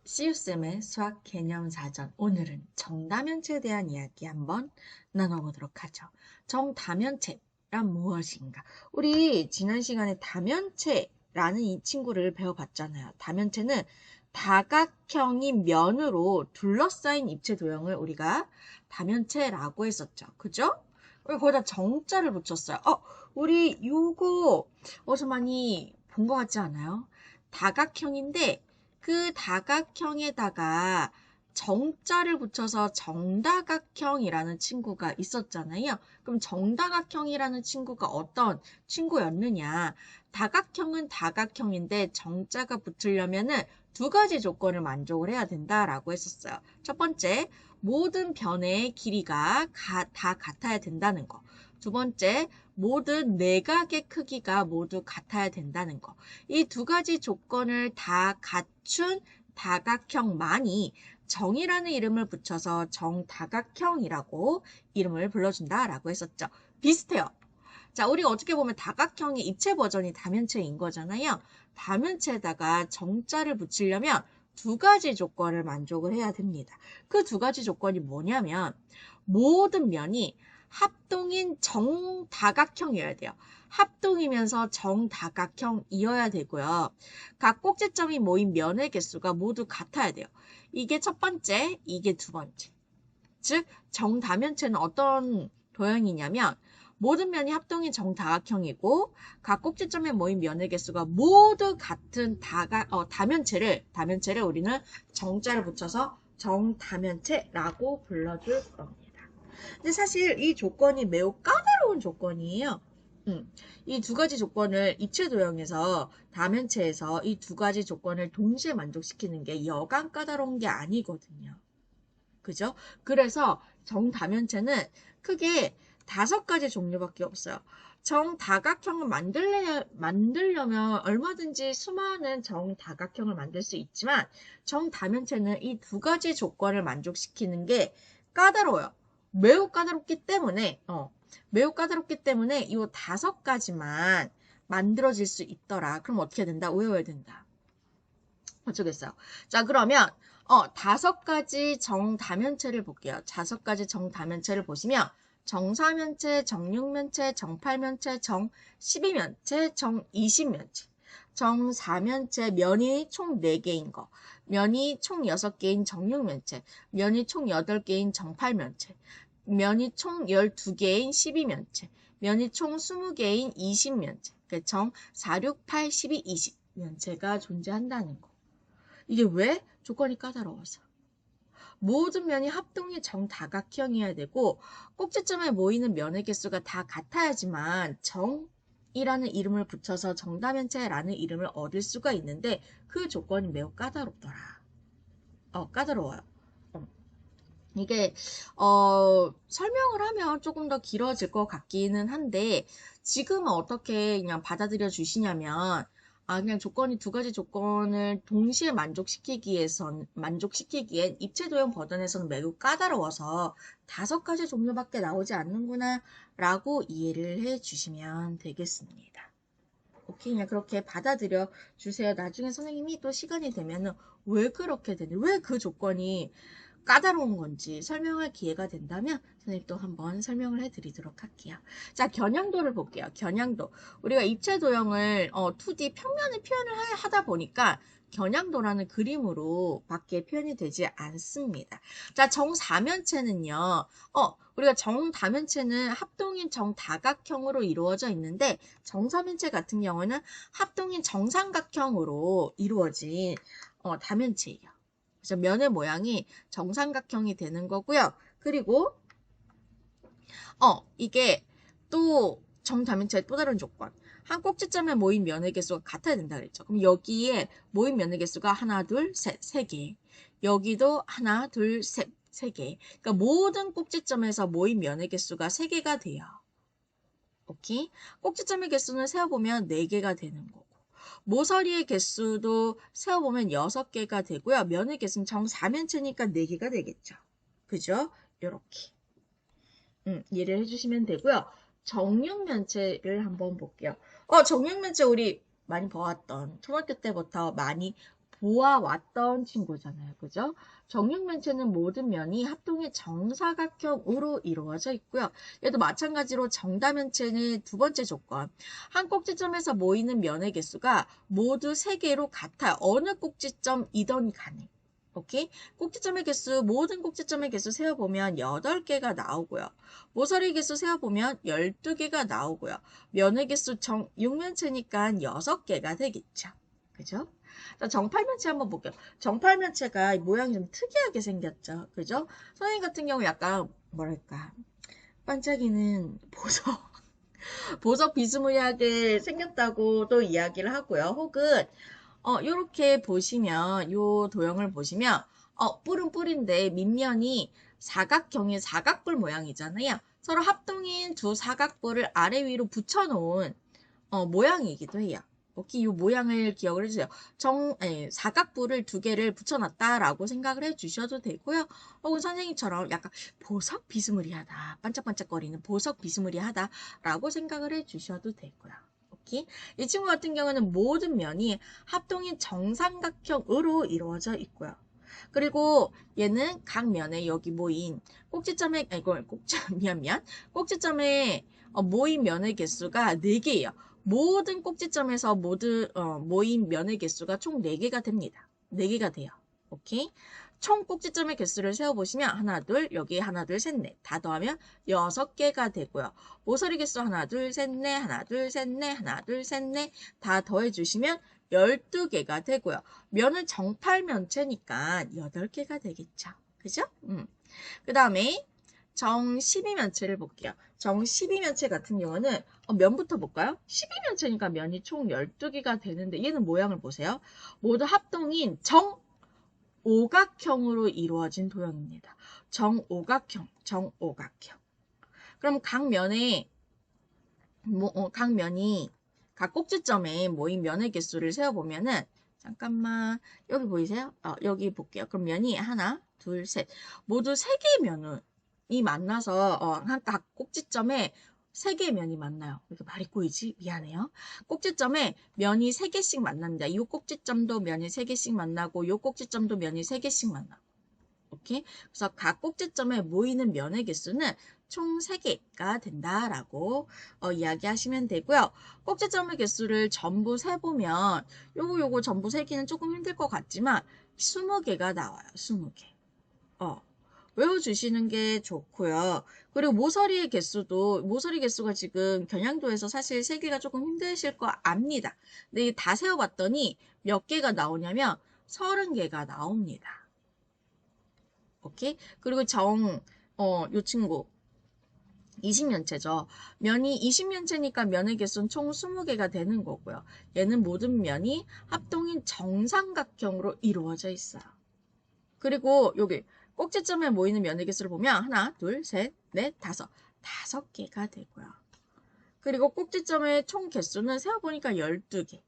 시우쌤의 수학 개념 사전. 오늘은 정다면체에 대한 이야기 한번 나눠보도록 하죠. 정다면체란 무엇인가? 우리 지난 시간에 다면체라는 이 친구를 배워봤잖아요. 다면체는 다각형인 면으로 둘러싸인 입체 도형을 우리가 다면체라고 했었죠. 그죠? 우리 거기다 정자를 붙였어요. 우리 요거 어디서 많이 본 것 같지 않아요? 다각형인데 그 다각형에다가 정자를 붙여서 정다각형이라는 친구가 있었잖아요. 그럼 정다각형이라는 친구가 어떤 친구였느냐? 다각형은 다각형인데 정자가 붙으려면은 두 가지 조건을 만족을 해야 된다라고 했었어요. 첫 번째, 모든 변의 길이가 다 같아야 된다는 거. 두 번째, 모든 내각의 크기가 모두 같아야 된다는 거. 이 두 가지 조건을 다 갖춘 다각형만이 정이라는 이름을 붙여서 정다각형이라고 이름을 불러준다라고 했었죠. 비슷해요. 자, 우리가 어떻게 보면 다각형의 입체 버전이 다면체인 거잖아요. 다면체에다가 정자를 붙이려면 두 가지 조건을 만족을 해야 됩니다. 그 두 가지 조건이 뭐냐면 모든 면이 합동인 정다각형이어야 돼요. 합동이면서 정다각형이어야 되고요. 각 꼭지점이 모인 면의 개수가 모두 같아야 돼요. 이게 첫 번째, 이게 두 번째. 즉 정다면체는 어떤 도형이냐면 모든 면이 합동인 정다각형이고 각 꼭지점에 모인 면의 개수가 모두 같은 다면체를 우리는 정자를 붙여서 정다면체라고 불러줄 겁니다. 근데 사실 이 조건이 매우 까다로운 조건이에요. 이 두 가지 조건을 입체 도형에서 다면체에서 이 두 가지 조건을 동시에 만족시키는 게 여간 까다로운 게 아니거든요. 그죠? 그래서 정다면체는 크게 5가지 종류밖에 없어요. 정다각형을 만들려면 얼마든지 수많은 정다각형을 만들 수 있지만 정다면체는 이 두 가지 조건을 만족시키는 게 까다로워요. 매우 까다롭기 때문에 이 5가지만 만들어질 수 있더라. 그럼 어떻게 된다? 외워야 된다. 어쩌겠어요. 자, 그러면 5가지 정다면체를 볼게요. 5가지 정다면체를 보시면 정사면체, 정육면체, 정팔면체, 정12면체, 정20면체. 정사면체 면이 총 4개인 거, 면이 총 6개인 정육면체, 면이 총 8개인 정팔면체, 면이 총 12개인 12면체, 면이 총 20개인 20면체, 정 4, 6, 8, 12, 20면체가 존재한다는 거. 이게 왜? 조건이 까다로워서. 모든 면이 합동이 정다각형이어야 되고 꼭지점에 모이는 면의 개수가 다 같아야지만 정이라는 이름을 붙여서 정다면체라는 이름을 얻을 수가 있는데 그 조건이 매우 까다롭더라. 까다로워요. 이게 설명을 하면 조금 더 길어질 것 같기는 한데 지금은 어떻게 그냥 받아들여 주시냐면 그냥 조건이 두 가지 조건을 동시에 만족시키기엔 입체 도형 버전에서는 매우 까다로워서 5가지 종류밖에 나오지 않는구나 라고 이해를 해 주시면 되겠습니다. 오케이, 그냥 그렇게 받아들여 주세요. 나중에 선생님이 또 시간이 되면은 왜 그렇게 되는, 왜 그 조건이 까다로운 건지 설명할 기회가 된다면 선생님 또 한번 설명을 해드리도록 할게요. 자, 겨냥도를 볼게요. 겨냥도. 우리가 입체 도형을 2D 평면을 표현을 하다 보니까 겨냥도라는 그림으로 밖에 표현이 되지 않습니다. 자, 정사면체는요. 우리가 정다면체는 합동인 정다각형으로 이루어져 있는데 정사면체 같은 경우는 합동인 정삼각형으로 이루어진 다면체예요. 그래서 면의 모양이 정삼각형이 되는 거고요. 그리고 이게 또 정다면체의 또 다른 조건. 한 꼭지점에 모인 면의 개수가 같아야 된다 그랬죠. 그럼 여기에 모인 면의 개수가 하나, 둘, 셋, 3개. 여기도 하나, 둘, 셋, 3개. 그러니까 모든 꼭지점에서 모인 면의 개수가 3개가 돼요. 오케이? 꼭지점의 개수는 세어보면 4개가 되는 거고. 모서리의 개수도 세어보면 6개가 되고요. 면의 개수는 정사면체니까 4개가 되겠죠. 그죠? 요렇게. 이해를 해주시면 되고요. 정육면체를 한번 볼게요. 정육면체 우리 많이 보았던 초등학교 때부터 많이 보아왔던 친구잖아요. 그죠? 정육면체는 모든 면이 합동의 정사각형으로 이루어져 있고요. 얘도 마찬가지로 정다면체는 두 번째 조건. 한 꼭지점에서 모이는 면의 개수가 모두 3개로 같아요. 어느 꼭지점이든 간에. 오케이? 꼭지점의 개수, 모든 꼭지점의 개수 세어보면 8개가 나오고요. 모서리 개수 세어보면 12개가 나오고요. 면의 개수 정육면체니까 6개가 되겠죠. 그죠? 자, 정팔면체 한번 볼게요. 정팔면체가 모양이 좀 특이하게 생겼죠. 그죠? 선생님 같은 경우 약간 뭐랄까 반짝이는 보석 비스무리하게 생겼다고 또 이야기를 하고요. 혹은 요렇게 보시면 요 도형을 보시면 뿔은 뿔인데 밑면이 사각형의 사각뿔 모양이잖아요. 서로 합동인 두 사각뿔을 아래 위로 붙여놓은 모양이기도 해요. 오케이, 이 모양을 기억을 해주세요. 사각뿔을 2개를 붙여놨다라고 생각을 해주셔도 되고요. 혹은 선생님처럼 약간 보석 비스무리하다, 반짝반짝거리는 보석 비스무리하다라고 생각을 해주셔도 되고요. 오케이, 이 친구 같은 경우는 모든 면이 합동인 정삼각형으로 이루어져 있고요. 그리고 얘는 각 면에 여기 모인 꼭지점에 꼭지점에 모인 면의 개수가 4개예요. 모든 꼭지점에서 모인 면의 개수가 총 4개가 됩니다. 4개가 돼요. 오케이? 총 꼭지점의 개수를 세어보시면 하나, 둘, 여기 하나, 둘, 셋, 넷. 다 더하면 6개가 되고요. 모서리 개수 하나, 둘, 셋, 넷, 하나, 둘, 셋, 넷, 하나, 둘, 셋, 넷. 다 더해주시면 12개가 되고요. 면은 정팔면체니까 8개가 되겠죠. 그죠? 그 다음에 정 12면체를 볼게요. 정 12면체 같은 경우는 면부터 볼까요? 12면체니까 면이 총 12개가 되는데 얘는 모양을 보세요. 모두 합동인 정오각형으로 이루어진 도형입니다. 정오각형. 그럼 각 면이 각 꼭지점에 모인 면의 개수를 세어보면은 잠깐만 여기 보이세요? 여기 볼게요. 그럼 면이 하나, 둘, 셋 모두 3개의 면이 만나서 각 꼭지점에 3개의 면이 만나요. 이렇게 말이 꼬이지? 미안해요. 꼭지점에 면이 3개씩 만납니다. 이 꼭지점도 면이 3개씩 만나고 이 꼭지점도 면이 3개씩 만나고 오케이? 그래서 각 꼭지점에 모이는 면의 개수는 총 3개가 된다라고 이야기하시면 되고요. 꼭지점의 개수를 전부 세보면 요거 전부 세기는 조금 힘들 것 같지만 20개가 나와요. 20개. 외워주시는 게 좋고요. 그리고 모서리 개수가 지금 경향도에서 사실 세기가 조금 힘드실 거 압니다. 근데 다 세어봤더니 몇 개가 나오냐면 30개가 나옵니다. 오케이? 그리고 요 친구 20면체죠. 면이 20면체니까 면의 개수는 총 20개가 되는 거고요. 얘는 모든 면이 합동인 정삼각형으로 이루어져 있어요. 그리고 여기 꼭지점에 모이는 면의 개수를 보면 하나, 둘, 셋, 넷, 다섯. 5개가 되고요. 그리고 꼭지점의 총 개수는 세어보니까 12개.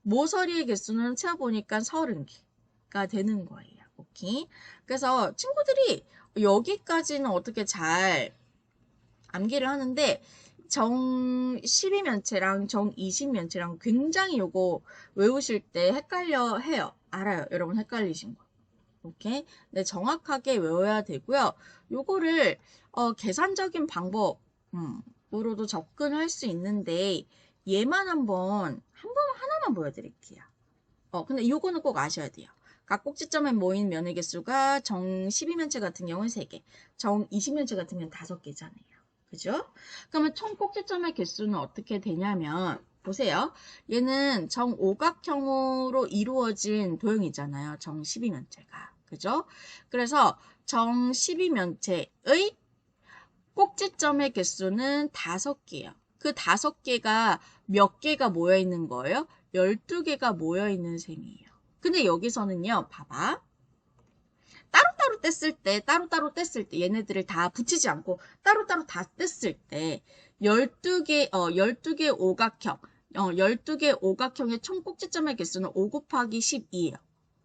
모서리의 개수는 세어보니까 30개가 되는 거예요. 오케이? 그래서 친구들이 여기까지는 어떻게 잘 암기를 하는데 정 12면체랑 정 20면체랑 굉장히 요거 외우실 때 헷갈려 해요. 알아요. 여러분 헷갈리신 거. 오케이? 네, 정확하게 외워야 되고요. 요거를 계산적인 방법으로도 접근할 수 있는데 얘만 하나만 보여드릴게요. 근데 요거는 꼭 아셔야 돼요. 각 꼭지점에 모인 면의 개수가 정 12면체 같은 경우는 3개, 정 20면체 같은 경우는 5개잖아요. 그죠? 그러면 총 꼭지점의 개수는 어떻게 되냐면 보세요. 얘는 정오각형으로 이루어진 도형이잖아요. 정 12면체가. 그죠? 그래서 정 12면체의 꼭지점의 개수는 5개예요. 그 5개가 몇 개가 모여 있는 거예요? 12개가 모여 있는 셈이에요. 근데 여기서는요, 봐봐. 따로따로 뗐을 때 얘네들을 다 붙이지 않고 따로따로 다 뗐을 때 12개 오각형 12개 오각형의 총 꼭지점의 개수는 5 곱하기 12예요.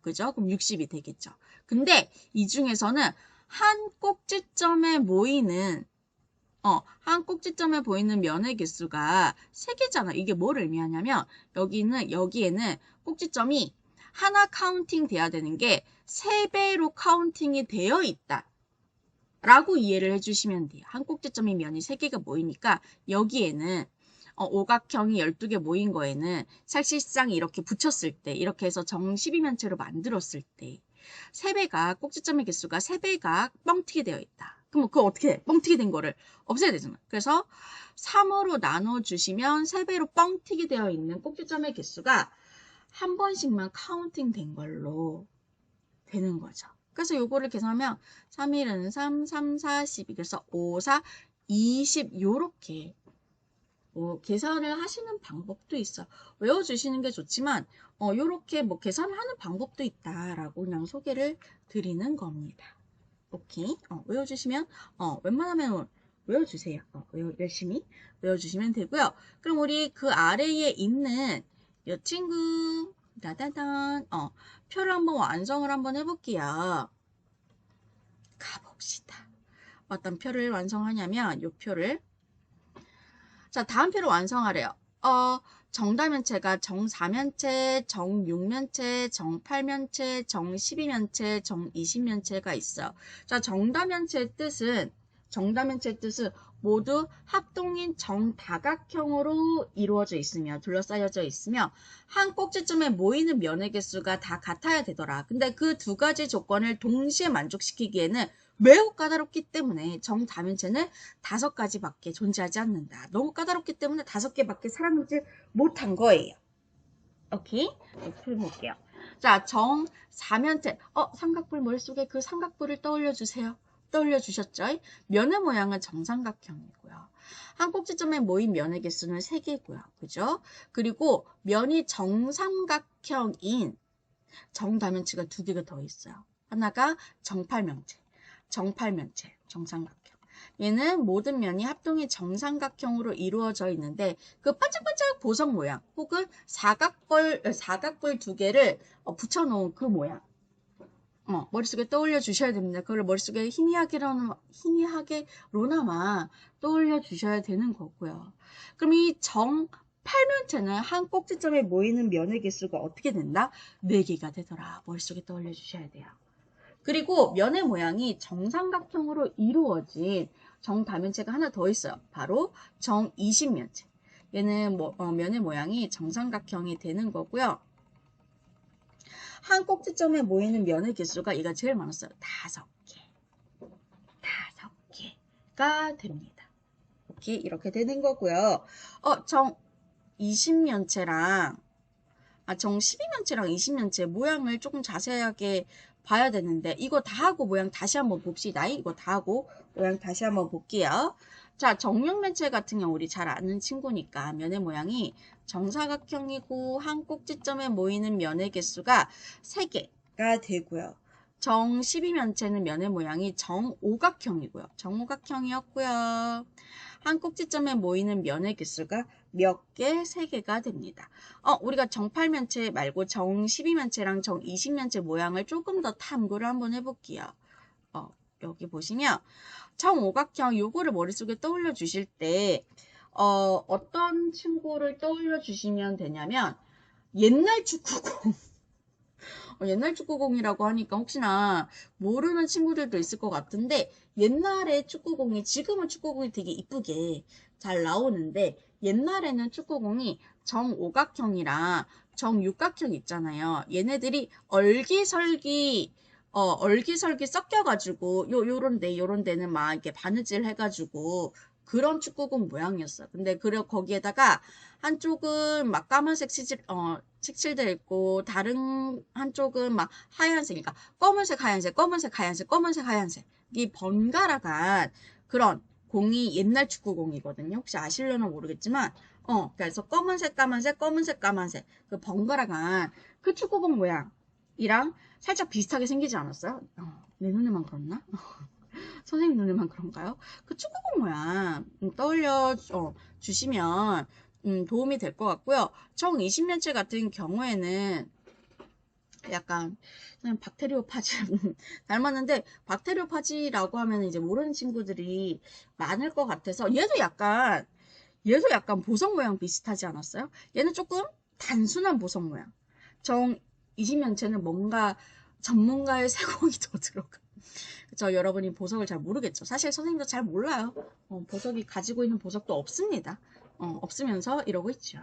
그죠? 그럼 60이 되겠죠. 근데 이 중에서는 한 꼭지점에 모이는 면의 개수가 3개잖아. 이게 뭐를 의미하냐면 여기에는 꼭지점이 하나 카운팅 돼야 되는 게 3배로 카운팅이 되어 있다. 라고 이해를 해주시면 돼요. 한 꼭지점의 면이 3개가 모이니까 여기에는 오각형이 12개 모인 거에는 사실상 이렇게 붙였을 때, 이렇게 해서 정 12면체로 만들었을 때 3배가, 꼭지점의 개수가 3배가 뻥튀기 되어 있다. 그럼 그거 어떻게 해? 뻥튀기 된 거를 없애야 되잖아. 그래서 3으로 나눠주시면 3배로 뻥튀기 되어 있는 꼭지점의 개수가 한 번씩만 카운팅 된 걸로 되는 거죠. 그래서 요거를 계산하면 3, 1은 3, 3, 4, 12. 그래서 5, 4, 20 요렇게 계산을 하시는 방법도 있어. 외워주시는 게 좋지만 요렇게 뭐 계산을 하는 방법도 있다라고 그냥 소개를 드리는 겁니다. 오케이. 외워주시면 웬만하면 외워주세요. 열심히 외워주시면 되고요. 그럼 우리 그 아래에 있는 이 친구 따다단 표를 한번 완성을 한번 해볼게요. 가봅시다. 어떤 표를 완성하냐면 이 표를 자 다음 표를 완성하래요. 정다면체가 정4면체, 정6면체, 정8면체, 정12면체, 정20면체가 있어요. 자, 정다면체의 뜻은 모두 합동인 정다각형으로 이루어져 있으며 둘러싸여져 있으며 한 꼭지점에 모이는 면의 개수가 다 같아야 되더라. 근데 그 두 가지 조건을 동시에 만족시키기에는 매우 까다롭기 때문에 정다면체는 5가지밖에 존재하지 않는다. 너무 까다롭기 때문에 5개밖에 살아남지 못한 거예요. 오케이? 풀어볼게요. 자, 정4면체. 삼각뿔 머릿속에 그 삼각뿔을 떠올려주세요. 떠올려주셨죠? 면의 모양은 정삼각형이고요. 한 꼭지점에 모인 면의 개수는 3개고요. 그죠? 그리고 면이 정삼각형인 정다면체가 2개가 더 있어요. 하나가 정팔면체, 정삼각형. 얘는 모든 면이 합동이 정삼각형으로 이루어져 있는데 그 반짝반짝 보석 모양 혹은 사각뿔 2개를 붙여놓은 그 모양 머릿속에 떠올려 주셔야 됩니다. 그걸 머릿속에 희미하게로나마 떠올려 주셔야 되는 거고요. 그럼 이 정팔면체는 한 꼭지점에 모이는 면의 개수가 어떻게 된다? 4개가 되더라. 머릿속에 떠올려 주셔야 돼요. 그리고 면의 모양이 정삼각형으로 이루어진 정다면체가 하나 더 있어요. 바로 정20면체. 얘는 면의 모양이 정삼각형이 되는 거고요. 한 꼭지점에 모이는 면의 개수가 얘가 제일 많았어요. 5개. 5개가 됩니다. 오케이, 이렇게 되는 거고요. 정 20면체랑 정 12면체랑 20면체 모양을 조금 자세하게 봐야 되는데 이거 다 하고 모양 다시 한번 봅시다. 이거 다 하고 모양 다시 한번 볼게요. 자, 정육면체 같은 경우 우리 잘 아는 친구니까 면의 모양이 정사각형이고 한 꼭지점에 모이는 면의 개수가 3개가 되고요. 정 12면체는 면의 모양이 정오각형이고요. 정오각형이었고요. 한 꼭지점에 모이는 면의 개수가 몇 개? 3개가 됩니다. 우리가 정8면체 말고 정 12면체랑 정 20면체 모양을 조금 더 탐구를 한번 해볼게요. 여기 보시면 정오각형 요거를 머릿속에 떠올려 주실 때 어떤 친구를 떠올려 주시면 되냐면 옛날 축구공 옛날 축구공이라고 하니까 혹시나 모르는 친구들도 있을 것 같은데 옛날에 축구공이 지금은 축구공이 되게 이쁘게 잘 나오는데 옛날에는 축구공이 정오각형이랑 정육각형 있잖아요. 얘네들이 얼기설기 섞여가지고 요런 데는 막 이렇게 바느질 해가지고 그런 축구공 모양이었어요. 근데 거기에다가 한쪽은 막 까만색 색칠되어 있고 다른 한쪽은 막 하얀색, 그러니까 검은색, 하얀색, 검은색, 하얀색, 검은색, 하얀색 이 번갈아간 그런 공이 옛날 축구공이거든요. 혹시 아실려나 모르겠지만 그래서 검은색, 까만색, 검은색, 까만색 그 번갈아간 그 축구공 모양이랑 살짝 비슷하게 생기지 않았어요? 내 눈에만 그렇나? 선생님 눈에만 그런가요? 그 축구공 모양 떠올려 주시면 도움이 될 것 같고요. 정 20면체 같은 경우에는 약간 박테리오파지 닮았는데 박테리오파지라고 하면 이제 모르는 친구들이 많을 것 같아서 얘도 약간 보석 모양 비슷하지 않았어요? 얘는 조금 단순한 보석 모양. 정 이지면체는 뭔가 전문가의 세공이 더 들어가. 그쵸? 여러분이 보석을 잘 모르겠죠. 사실 선생님도 잘 몰라요. 보석이 가지고 있는 보석도 없습니다. 없으면서 이러고 있죠.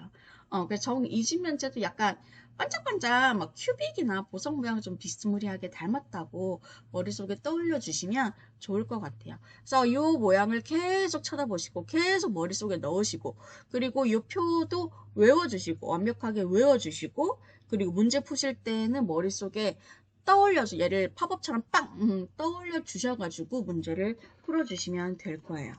그래서 정이지면체도 약간 반짝반짝 막 큐빅이나 보석 모양 좀 비스무리하게 닮았다고 머릿속에 떠올려 주시면 좋을 것 같아요. 그래서 이 모양을 계속 쳐다보시고 계속 머릿속에 넣으시고 그리고 이 표도 외워주시고 완벽하게 외워주시고 그리고 문제 푸실 때는 머릿속에 떠올려서 얘를 팝업처럼 빵 떠올려 주셔가지고 문제를 풀어주시면 될 거예요.